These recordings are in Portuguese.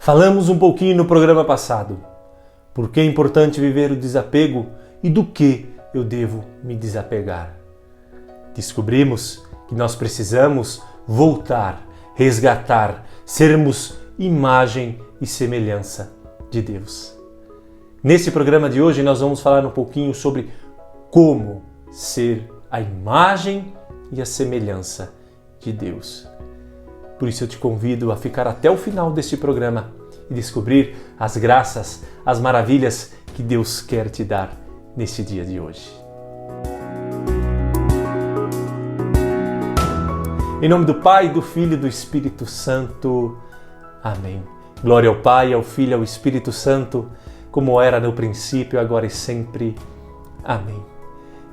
Falamos um pouquinho no programa passado. Por que é importante viver o desapego e do que eu devo me desapegar? Descobrimos que nós precisamos voltar, resgatar, sermos imagem e semelhança de Deus. Nesse programa de hoje nós vamos falar um pouquinho sobre como ser a imagem e a semelhança de Deus. Por isso eu te convido a ficar até o final deste programa e descobrir as graças, as maravilhas que Deus quer te dar neste dia de hoje. Em nome do Pai, do Filho e do Espírito Santo. Amém. Glória ao Pai, ao Filho e ao Espírito Santo, como era no princípio, agora e sempre. Amém.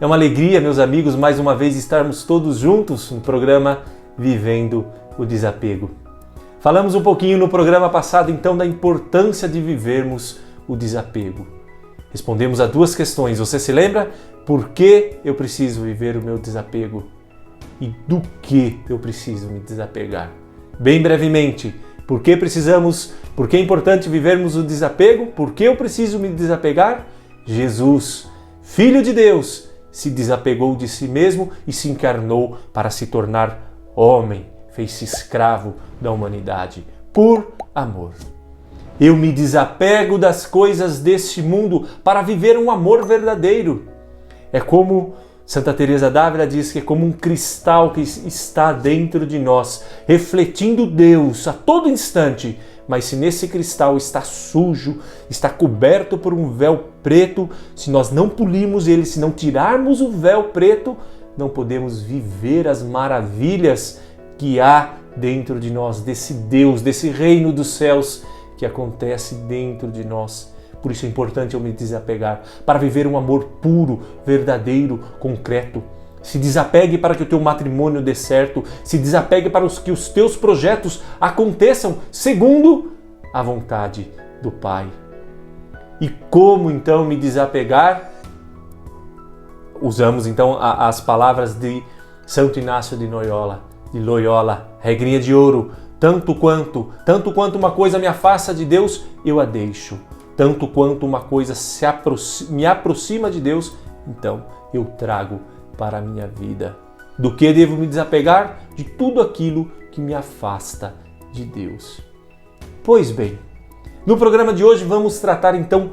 É uma alegria, meus amigos, mais uma vez estarmos todos juntos no programa Vivendo o Desapego. Falamos um pouquinho no programa passado, então, da importância de vivermos o desapego. Respondemos a duas questões. Você se lembra? Por que eu preciso viver o meu desapego? E do que eu preciso me desapegar? Bem brevemente, por que é importante vivermos o desapego? Por que eu preciso me desapegar? Jesus, Filho de Deus, se desapegou de si mesmo e se encarnou para se tornar homem, fez-se escravo da humanidade, por amor. Eu me desapego das coisas deste mundo para viver um amor verdadeiro. É como Santa Teresa d'Ávila diz que é como um cristal que está dentro de nós, refletindo Deus a todo instante. Mas se nesse cristal está sujo, está coberto por um véu preto, se nós não polirmos ele, se não tirarmos o véu preto, não podemos viver as maravilhas que há dentro de nós, desse Deus, desse reino dos céus que acontece dentro de nós. Por isso é importante eu me desapegar, para viver um amor puro, verdadeiro, concreto. Se desapegue para que o teu matrimônio dê certo, se desapegue para que os teus projetos aconteçam segundo a vontade do Pai. E como então me desapegar? Usamos então as palavras de Santo Inácio de Loyola, regrinha de ouro: tanto quanto uma coisa me afasta de Deus, eu a deixo. Tanto quanto uma coisa me aproxima de Deus, então eu trago para a minha vida. Do que devo me desapegar? De tudo aquilo que me afasta de Deus. Pois bem, no programa de hoje vamos tratar então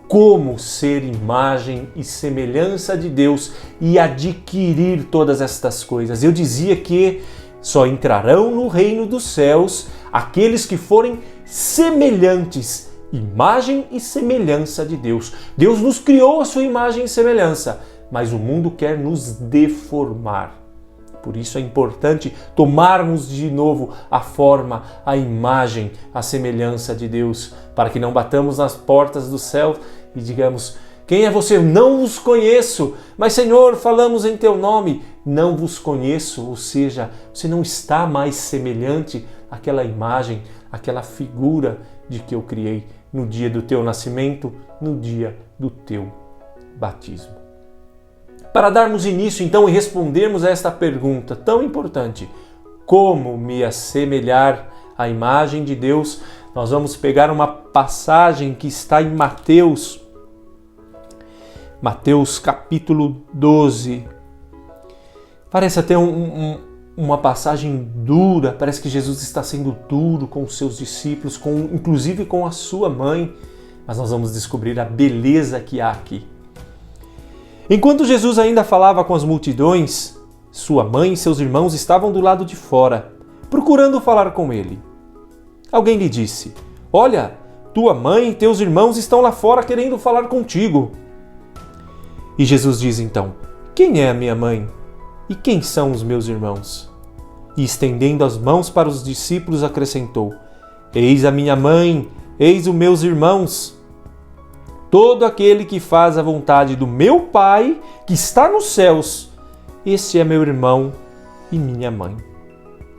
como ser imagem e semelhança de Deus e adquirir todas estas coisas. Eu dizia que só entrarão no reino dos céus aqueles que forem semelhantes, imagem e semelhança de Deus. Deus nos criou a sua imagem e semelhança, mas o mundo quer nos deformar. Por isso é importante tomarmos de novo a forma, a imagem, a semelhança de Deus, para que não batamos nas portas do céu e digamos: quem é você? Eu não vos conheço. Mas Senhor, falamos em teu nome. Não vos conheço, ou seja, você não está mais semelhante àquela imagem, àquela figura de que eu criei no dia do teu nascimento, no dia do teu batismo. Para darmos início então e respondermos a esta pergunta tão importante, como me assemelhar à imagem de Deus, nós vamos pegar uma passagem que está em Mateus capítulo 12. Parece até uma passagem dura, parece que Jesus está sendo duro com os seus discípulos, inclusive com a sua mãe, mas nós vamos descobrir a beleza que há aqui. Enquanto Jesus ainda falava com as multidões, sua mãe e seus irmãos estavam do lado de fora, procurando falar com ele. Alguém lhe disse: olha, tua mãe e teus irmãos estão lá fora querendo falar contigo. E Jesus diz então: quem é a minha mãe? E quem são os meus irmãos? E estendendo as mãos para os discípulos acrescentou: eis a minha mãe, eis os meus irmãos. Todo aquele que faz a vontade do meu Pai, que está nos céus, esse é meu irmão e minha mãe.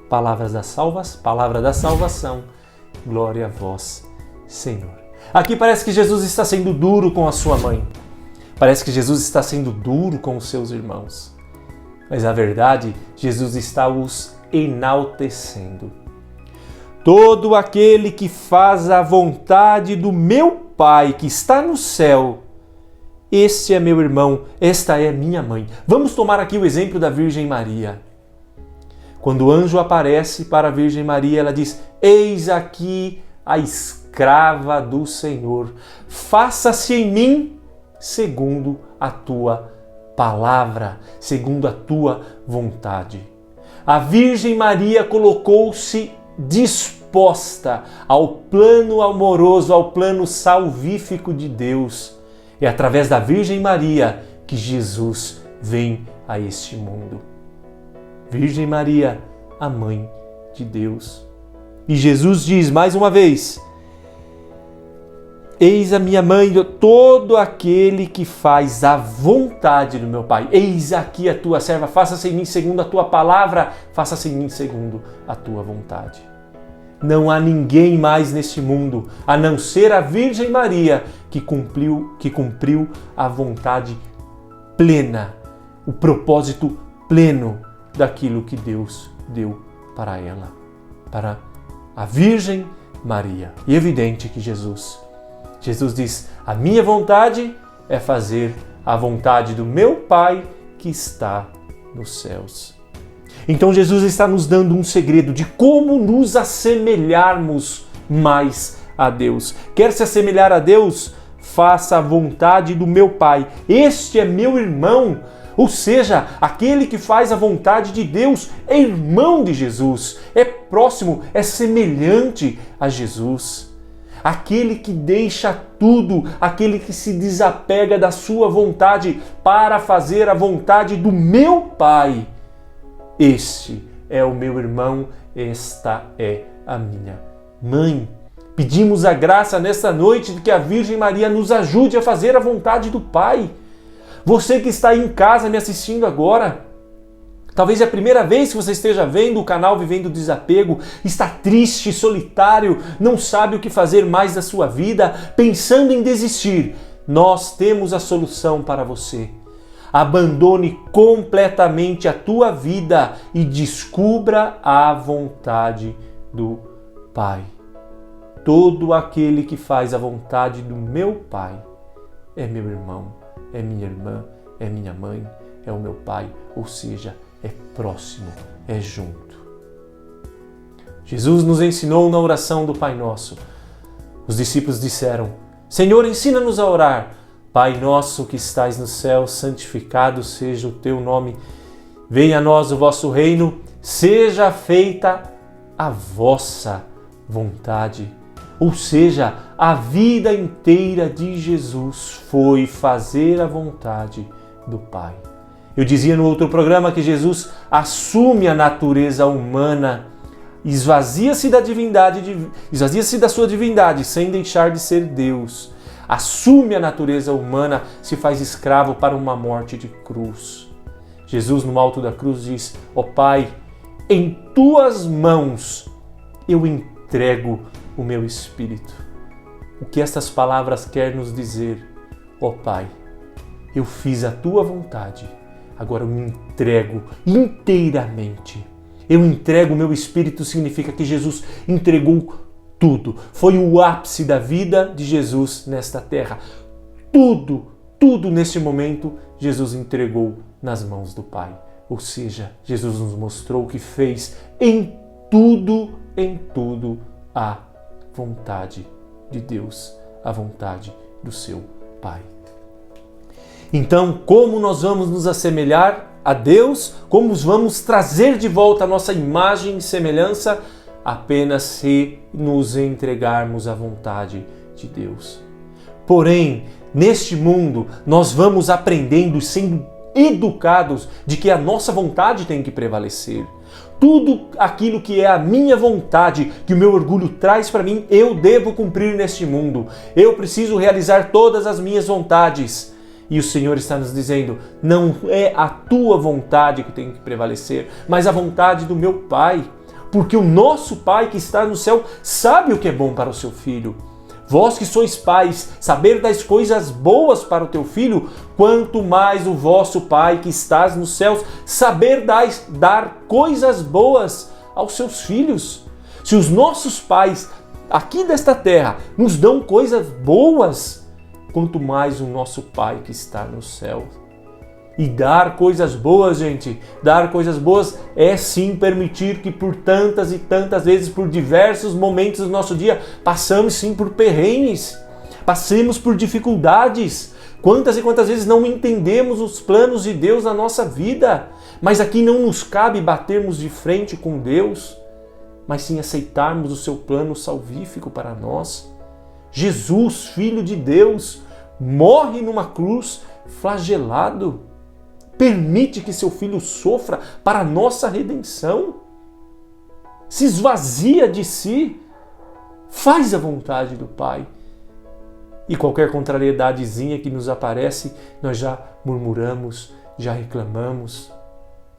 Palavra da salvação. Glória a vós, Senhor. Aqui parece que Jesus está sendo duro com a sua mãe. Parece que Jesus está sendo duro com os seus irmãos. Mas na verdade, Jesus está os enaltecendo. todo aquele que faz a vontade do meu Pai que está no céu, este é meu irmão, esta é minha mãe. Vamos tomar aqui o exemplo da Virgem Maria. Quando o anjo aparece para a Virgem Maria, ela diz: eis aqui a escrava do Senhor, faça-se em mim segundo a tua palavra, segundo a tua vontade. A Virgem Maria colocou-se disposta ao plano amoroso, ao plano salvífico de Deus. É através da Virgem Maria que Jesus vem a este mundo. Virgem Maria, a mãe de Deus. E Jesus diz mais uma vez: eis a minha mãe, todo aquele que faz a vontade do meu Pai. Eis aqui a tua serva, faça-se em mim segundo a tua palavra, faça-se em mim segundo a tua vontade. Não há ninguém mais neste mundo, a não ser a Virgem Maria, que cumpriu a vontade plena, o propósito pleno daquilo que Deus deu para ela, para a Virgem Maria. E é evidente que Jesus diz: a minha vontade é fazer a vontade do meu Pai que está nos céus. Então Jesus está nos dando um segredo de como nos assemelharmos mais a Deus. Quer se assemelhar a Deus? Faça a vontade do meu Pai. Este é meu irmão. Ou seja, aquele que faz a vontade de Deus é irmão de Jesus, é próximo, é semelhante a Jesus. Aquele que deixa tudo, aquele que se desapega da sua vontade para fazer a vontade do meu Pai. Este é o meu irmão, esta é a minha mãe. Pedimos a graça nesta noite de que a Virgem Maria nos ajude a fazer a vontade do Pai. Você que está aí em casa me assistindo agora, talvez é a primeira vez que você esteja vendo o canal Vivendo o Desapego, está triste, solitário, não sabe o que fazer mais da sua vida, pensando em desistir. Nós temos a solução para você. Abandone completamente a tua vida e descubra a vontade do Pai. Todo aquele que faz a vontade do meu Pai é meu irmão, é minha irmã, é minha mãe, é o meu Pai, ou seja, é próximo, é junto. Jesus nos ensinou na oração do Pai Nosso. Os discípulos disseram: Senhor, ensina-nos a orar. Pai nosso que estais no céu, santificado seja o teu nome. Venha a nós o vosso reino, seja feita a vossa vontade. Ou seja, a vida inteira de Jesus foi fazer a vontade do Pai. Eu dizia no outro programa que Jesus assume a natureza humana, esvazia-se da divindade, esvazia-se da sua divindade sem deixar de ser Deus. Assume a natureza humana, se faz escravo para uma morte de cruz. Jesus no alto da cruz diz: ó Pai, em tuas mãos eu entrego o meu espírito. O que estas palavras querem nos dizer? Ó Pai, eu fiz a tua vontade, agora eu me entrego inteiramente. Eu entrego o meu espírito, significa que Jesus entregou tudo. Foi o ápice da vida de Jesus nesta terra. Tudo neste momento, Jesus entregou nas mãos do Pai. Ou seja, Jesus nos mostrou que fez em tudo a vontade de Deus, a vontade do seu Pai. Então, como nós vamos nos assemelhar a Deus? Como vamos trazer de volta a nossa imagem e semelhança? Apenas se nos entregarmos à vontade de Deus. Porém, neste mundo, nós vamos aprendendo e sendo educados de que a nossa vontade tem que prevalecer. Tudo aquilo que é a minha vontade, que o meu orgulho traz para mim, eu devo cumprir neste mundo. Eu preciso realizar todas as minhas vontades. E o Senhor está nos dizendo: não é a tua vontade que tem que prevalecer, mas a vontade do meu Pai. Porque o nosso Pai que está no céu sabe o que é bom para o seu filho. Vós que sois pais, saber das coisas boas para o teu filho, quanto mais o vosso Pai que estás nos céus, saber dar coisas boas aos seus filhos. Se os nossos pais aqui desta terra nos dão coisas boas, quanto mais o nosso Pai que está no céu. E dar coisas boas, gente, dar coisas boas é sim permitir que por tantas e tantas vezes, por diversos momentos do nosso dia, passamos sim por perrengues, passemos por dificuldades. Quantas e quantas vezes não entendemos os planos de Deus na nossa vida, mas aqui não nos cabe batermos de frente com Deus, mas sim aceitarmos o seu plano salvífico para nós. Jesus, Filho de Deus, morre numa cruz flagelado. Permite que seu Filho sofra para a nossa redenção. Se esvazia de si. Faz a vontade do Pai. E qualquer contrariedadezinha que nos aparece, nós já murmuramos, já reclamamos,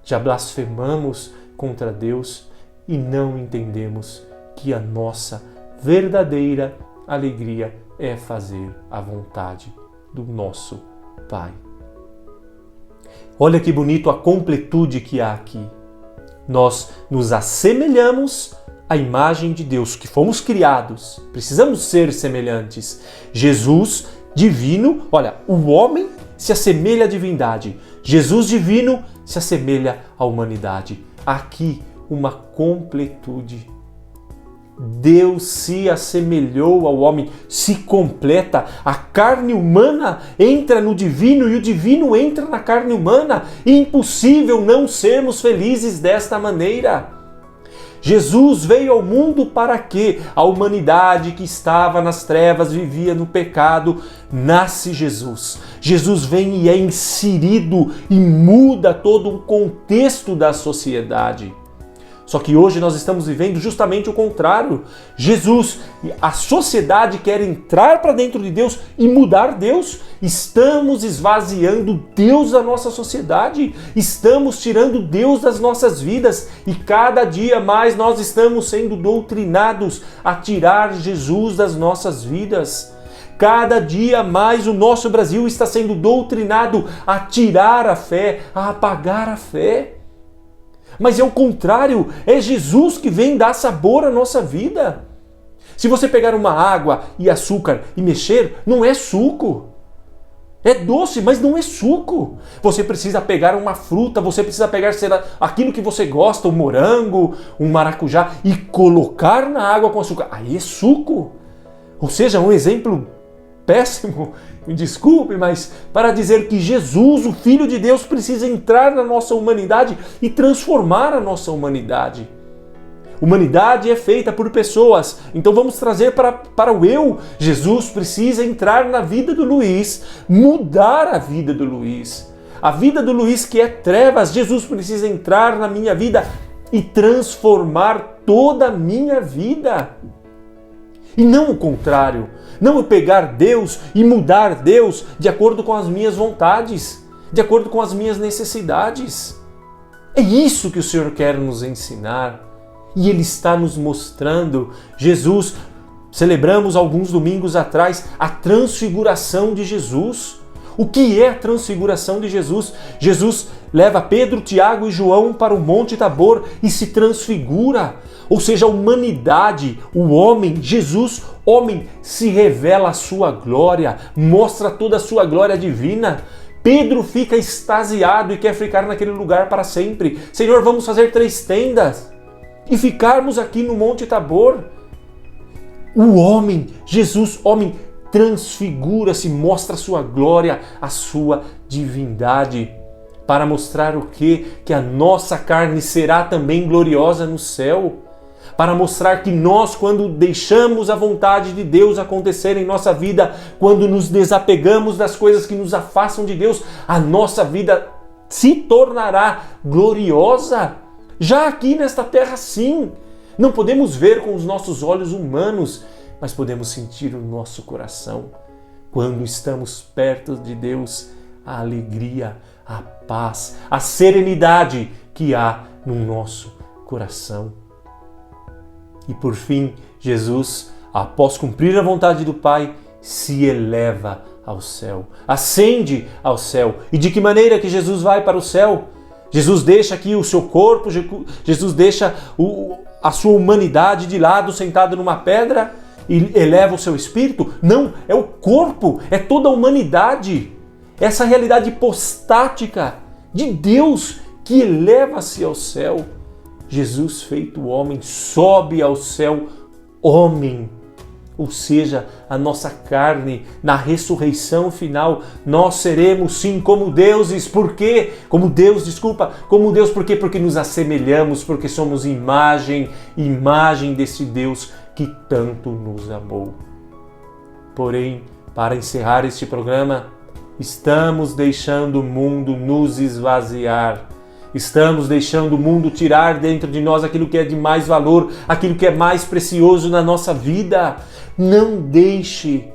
já blasfemamos contra Deus e não entendemos que a nossa verdadeira alegria é fazer a vontade do nosso Pai. Olha que bonito a completude que há aqui. Nós nos assemelhamos à imagem de Deus, que fomos criados. Precisamos ser semelhantes. Jesus, divino, olha, o homem se assemelha à divindade. Jesus, divino, se assemelha à humanidade. Aqui, uma completude. Deus se assemelhou ao homem, se completa. A carne humana entra no divino e o divino entra na carne humana. Impossível não sermos felizes desta maneira. Jesus veio ao mundo para que a humanidade que estava nas trevas, vivia no pecado, nasce Jesus. Jesus vem e é inserido e muda todo o contexto da sociedade. Só que hoje nós estamos vivendo justamente o contrário. Jesus, a sociedade quer entrar para dentro de Deus e mudar Deus. Estamos esvaziando Deus da nossa sociedade. Estamos tirando Deus das nossas vidas. E cada dia mais nós estamos sendo doutrinados a tirar Jesus das nossas vidas. Cada dia mais o nosso Brasil está sendo doutrinado a tirar a fé, a apagar a fé. Mas é o contrário, é Jesus que vem dar sabor à nossa vida. Se você pegar uma água e açúcar e mexer, não é suco. É doce, mas não é suco. Você precisa pegar uma fruta, você precisa pegar aquilo que você gosta, um morango, um maracujá, e colocar na água com açúcar. Aí é suco. Ou seja, um exemplo péssimo, me desculpe, mas para dizer que Jesus, o Filho de Deus, precisa entrar na nossa humanidade e transformar a nossa humanidade. Humanidade é feita por pessoas, então vamos trazer para o eu. Jesus precisa entrar na vida do Luiz, mudar a vida do Luiz. A vida do Luiz que é trevas, Jesus precisa entrar na minha vida e transformar toda a minha vida. E não o contrário, não eu pegar Deus e mudar Deus de acordo com as minhas vontades, de acordo com as minhas necessidades. É isso que o Senhor quer nos ensinar e Ele está nos mostrando. Jesus, celebramos alguns domingos atrás a transfiguração de Jesus. O que é a transfiguração de Jesus? Jesus leva Pedro, Tiago e João para o Monte Tabor e se transfigura. Ou seja, a humanidade, o homem, Jesus, homem, se revela a sua glória, mostra toda a sua glória divina. Pedro fica extasiado e quer ficar naquele lugar para sempre. Senhor, vamos fazer 3 tendas e ficarmos aqui no Monte Tabor. O homem, Jesus, homem, transfigura-se, mostra a sua glória, a sua divindade, para mostrar o quê? Que a nossa carne será também gloriosa no céu, para mostrar que nós, quando deixamos a vontade de Deus acontecer em nossa vida, quando nos desapegamos das coisas que nos afastam de Deus, a nossa vida se tornará gloriosa. Já aqui nesta terra, sim. Não podemos ver com os nossos olhos humanos, mas podemos sentir no nosso coração, quando estamos perto de Deus, a alegria, a paz, a serenidade que há no nosso coração. E por fim, Jesus, após cumprir a vontade do Pai, se eleva ao céu, ascende ao céu. E de que maneira que Jesus vai para o céu? Jesus deixa aqui o seu corpo, Jesus deixa a sua humanidade de lado, sentado numa pedra, e eleva o seu espírito? Não, é o corpo, é toda a humanidade. Essa realidade hipostática de Deus que eleva-se ao céu. Jesus feito homem, sobe ao céu homem. Ou seja, a nossa carne, na ressurreição final, nós seremos sim como deuses. Por quê? Como Deus, por quê? Porque nos assemelhamos, porque somos imagem desse Deus que tanto nos amou. Porém, para encerrar este programa, estamos deixando o mundo nos esvaziar. Estamos deixando o mundo tirar dentro de nós aquilo que é de mais valor, aquilo que é mais precioso na nossa vida. Não deixe.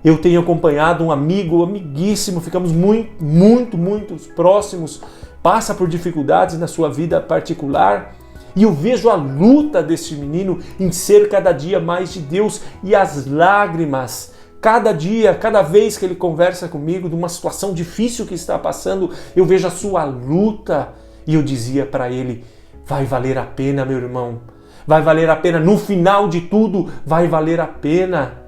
Eu tenho acompanhado um amigo, amiguíssimo, ficamos muito próximos, passa por dificuldades na sua vida particular, e eu vejo a luta desse menino em ser cada dia mais de Deus, e as lágrimas, cada dia, cada vez que ele conversa comigo de uma situação difícil que está passando, eu vejo a sua luta. E eu dizia para ele, vai valer a pena, meu irmão, vai valer a pena, no final de tudo, vai valer a pena.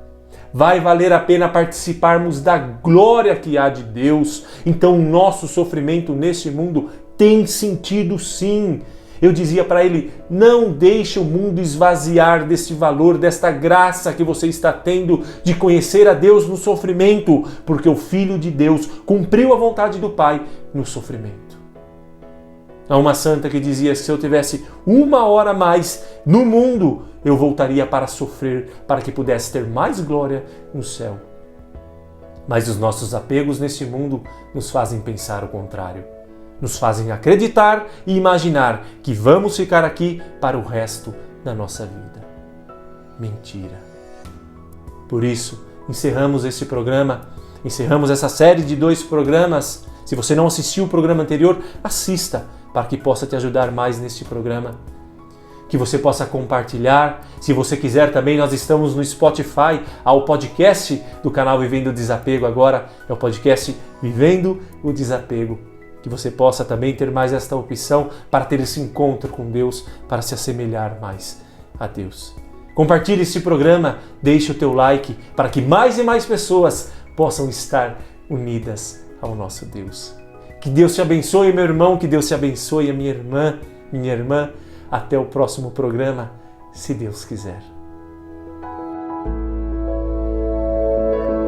Vai valer a pena participarmos da glória que há de Deus. Então o nosso sofrimento neste mundo tem sentido sim. Eu dizia para ele, não deixe o mundo esvaziar desse valor, desta graça que você está tendo de conhecer a Deus no sofrimento, porque o Filho de Deus cumpriu a vontade do Pai no sofrimento. Há uma santa que dizia que se eu tivesse 1 hora mais no mundo, eu voltaria para sofrer, para que pudesse ter mais glória no céu. Mas os nossos apegos nesse mundo nos fazem pensar o contrário. Nos fazem acreditar e imaginar que vamos ficar aqui para o resto da nossa vida. Mentira. Por isso, encerramos esse programa, encerramos essa série de 2 programas. Se você não assistiu o programa anterior, assista, para que possa te ajudar mais neste programa. Que você possa compartilhar. Se você quiser também, nós estamos no Spotify, ao podcast do canal Vivendo o Desapego agora, é o podcast Vivendo o Desapego. Que você possa também ter mais esta opção para ter esse encontro com Deus, para se assemelhar mais a Deus. Compartilhe este programa, deixe o teu like, para que mais e mais pessoas possam estar unidas ao nosso Deus. Que Deus te abençoe, meu irmão, que Deus te abençoe, a minha irmã. Até o próximo programa, se Deus quiser.